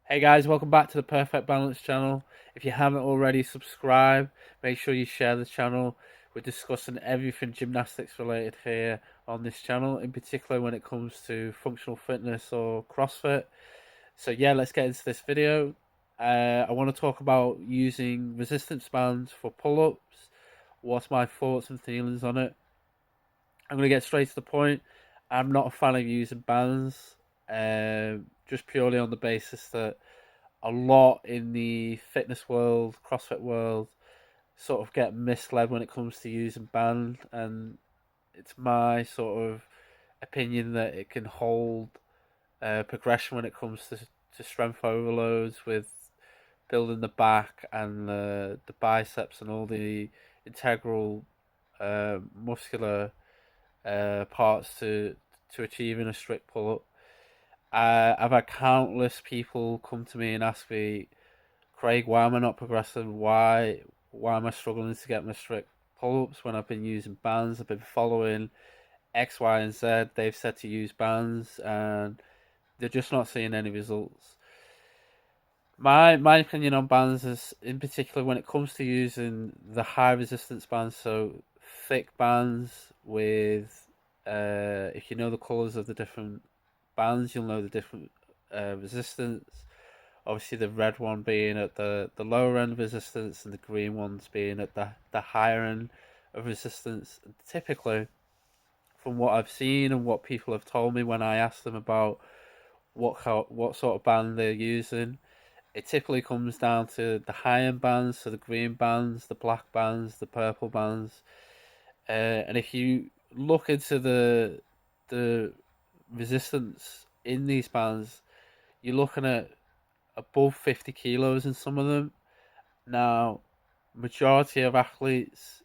Hey guys, welcome back to the Perfect Balance channel. If you haven't already subscribed, make sure you share the channel. We're discussing everything gymnastics related here on this channel, in particular when it comes to functional fitness or CrossFit. So yeah, let's get into this video. I want to talk about using resistance bands for pull-ups. What's my thoughts and feelings on it? I'm going to get straight to the point. I'm not a fan of using bands, just purely on the basis that a lot in the fitness world, CrossFit world, sort of get misled when it comes to using band, and it's my sort of opinion that it can hold progression when it comes to strength overloads with building the back and the biceps and all the integral muscular parts to achieving a strict pull up. I've had countless people come to me and ask me, Craig, why am I not progressing? Why am I struggling to get my strict pull ups when I've been using bands? I've been following X, Y, and Z. They've said to use bands, and they're just not seeing any results. My opinion on bands is, in particular, when it comes to using the high resistance bands, so thick bands with, if you know the colors of the different bands, you'll know the different resistance. Obviously, the red one being at the lower end of resistance, and the green ones being at the higher end of resistance. Typically, from what I've seen and what people have told me when I ask them about what sort of band they're using, it typically comes down to the high end bands, so the green bands, the black bands, the purple bands. And if you look into the resistance in these bands, you're looking at above 50 kilos in some of them. Now, majority of athletes,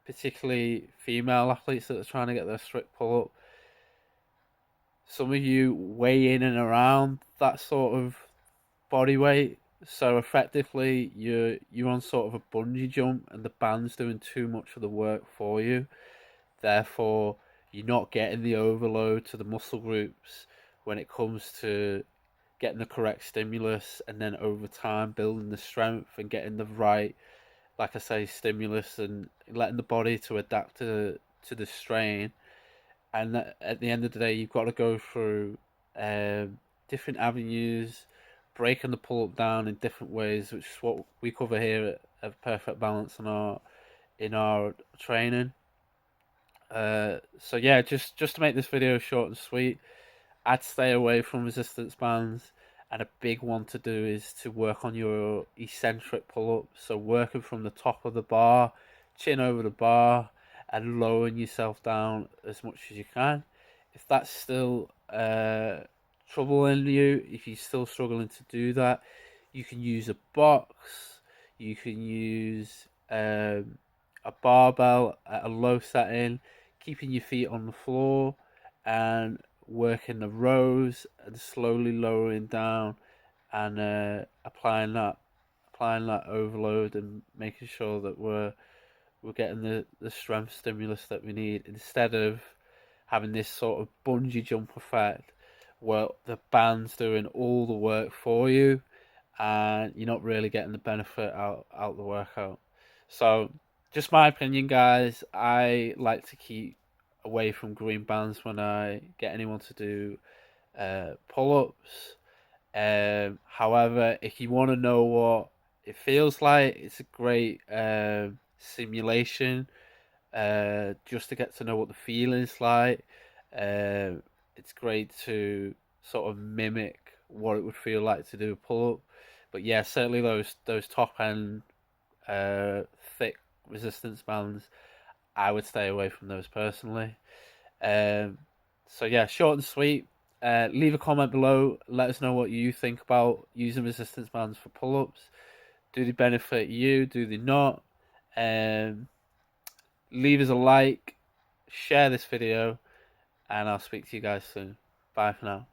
particularly female athletes that are trying to get their strict pull up, some of you weigh in and around that sort of body weight. So effectively, you're on sort of a bungee jump, and the band's doing too much of the work for you. Therefore, you're not getting the overload to the muscle groups when it comes to getting the correct stimulus, and then over time building the strength and getting the right, like I say, stimulus, and letting the body to adapt to the strain. And at the end of the day, you've got to go through different avenues, breaking the pull up down in different ways, which is what we cover here at Perfect Balance in our training. So yeah, just to make this video short and sweet, I'd stay away from resistance bands, and a big one to do is to work on your eccentric pull up. So working from the top of the bar, chin over the bar, and lowering yourself down as much as you can. If that's still troubling you, if you're still struggling to do that, you can use a box. You can use a barbell at a low setting, keeping your feet on the floor, and working the rows and slowly lowering down, and applying that overload, and making sure that we're getting the strength stimulus that we need, instead of having this sort of bungee jump effect where the band's doing all the work for you and you're not really getting the benefit out the workout. So, just my opinion, guys. I like to keep away from green bands when I get anyone to do pull ups. However, if you want to know what it feels like, it's a great simulation just to get to know what the feeling's like. Uh, it's great to sort of mimic what it would feel like to do a pull up. But yeah, certainly those top end thick resistance bands, I would stay away from those personally. Um, so yeah, short and sweet. Leave a comment below. Let us know what you think about using resistance bands for pull ups. Do they benefit you? Do they not? Um, Leave us a like, share this video, and I'll speak to you guys soon. Bye for now.